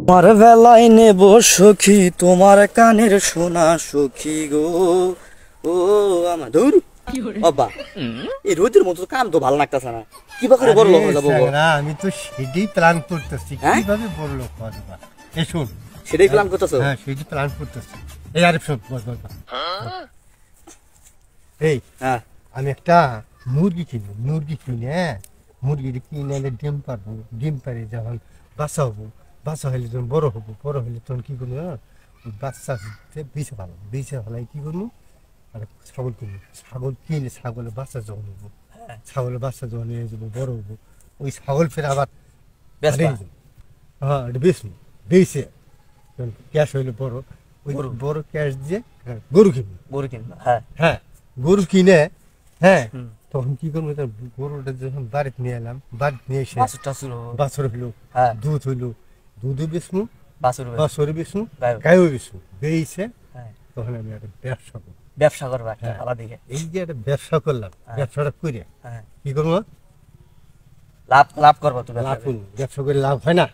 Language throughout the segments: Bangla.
তোমার বেলায় নেব সখী, তোমার কানের সোনা সখী গো। ও আমার ধুর বাবা, এই রোদের মতো কাম তো ভালো লাগতেছে না। কিভাবে করে বড় লোক হয়ে যাবো? আমি তো সেটাই প্ল্যান করতেছি, কিভাবে বড় লোক হওয়া যাবে। এই শোন, সেটাই প্ল্যান করতেছো? হ্যাঁ সেটাই প্ল্যান করতেছি। এই আরে শোন, বল বল বল। এই হ্যাঁ, আমি একটা মুরগি কিনে মুরগিটা কিনে এনে ডিম পারবো, ডিম পারি যখন বাচ্চা হবো, বাচ্চা হলে যখন বড় হলে তখন কি করবো জানো? ওই বাচ্চা বিষে ফেলাই কি করবো, আর ছাগল কিনবো, ছাগল কিনে ছাগলের বাচ্চা যখন হবো, ছাগলের বাচ্চা যখন নিয়ে যাবো, বড় হবো, ওই ছাগল ফের আবার হ্যাঁ এটা বেশি ক্যাশ হইলে বড়, ওই বড় ক্যাশ দিয়ে গরু কিনবো। হ্যাঁ গরু কিনে, হ্যাঁ তখন কি করবো, গরুটা যখন বাড়িতে নিয়ে এলাম, বাড়িতে নিয়ে এসে বাছর হইলো, দুধ হইলো, দুধও বেচমু, বাছরে বেচমু, গায়েও বেচমু, বেইছে তখন আমি একটা ব্যবসা করবো। এই যে একটা ব্যবসা করলাম, ব্যবসাটা করে কি করবো, লাভ করবো তো। ব্যবসা করে লাভ হয় না,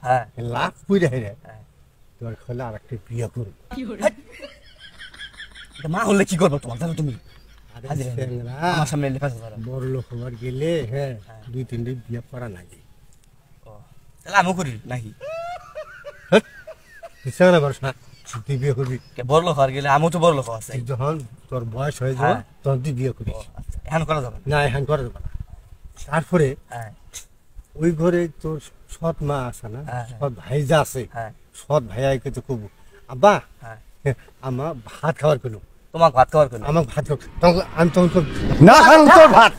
লাভ করে তোমার খোলা আর একটা বিয়ে করবো। মা হলে কি করবো তোমার, জানো তুমি? বড় লোক হবার গেলে হ্যাঁ 2-3টি বিয়ে করা লাগে। তাহলে আমিও করি নাকি? তুই বিয়ে করবি? বড় লোক হওয়ার গেলে আমিও তো বড় লোক আছে। যখন তোর বয়স হয়ে যাবে তখন তুই বিয়ে করিস। এখন করা যাবে না, এখন করা যাবে না। তারপরে ওই ঘরে তোর সৎ মা আছে না, সৎ ভাই যা আছে, সৎ ভাই আইকে তো কবু, আব্বা আমার ভাত খাওয়ার কোনো, তোমাকে ভাত খাওয়ার কোনো, আমাকে ভাত খাওয়া, আমি তখন না খান তোর ভাত।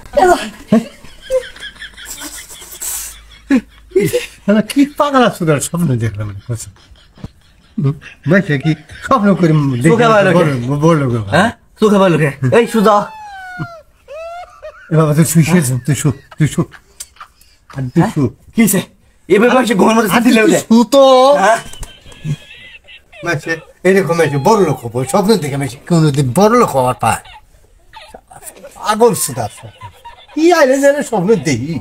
কি পাগলা সুদার স্বপ্ন দেখলাম, বলছে কি স্বপ্ন করে বললো, হ্যাঁ সুখে বললো কে? এই সুজা বাবা তুই শুইছিস, তুই শু আর তুই শু কিসে এভাবে মাসে ঘুমের মধ্যে শান্তি লেগে তো মাসে এরকম আছে বড় লোক হবো, স্বপ্ন দেখে মাসে কোনোদিন বড় লোক হওয়ার পায়। আগল সুদা কি আইলে যেন স্বপ্ন দেখি।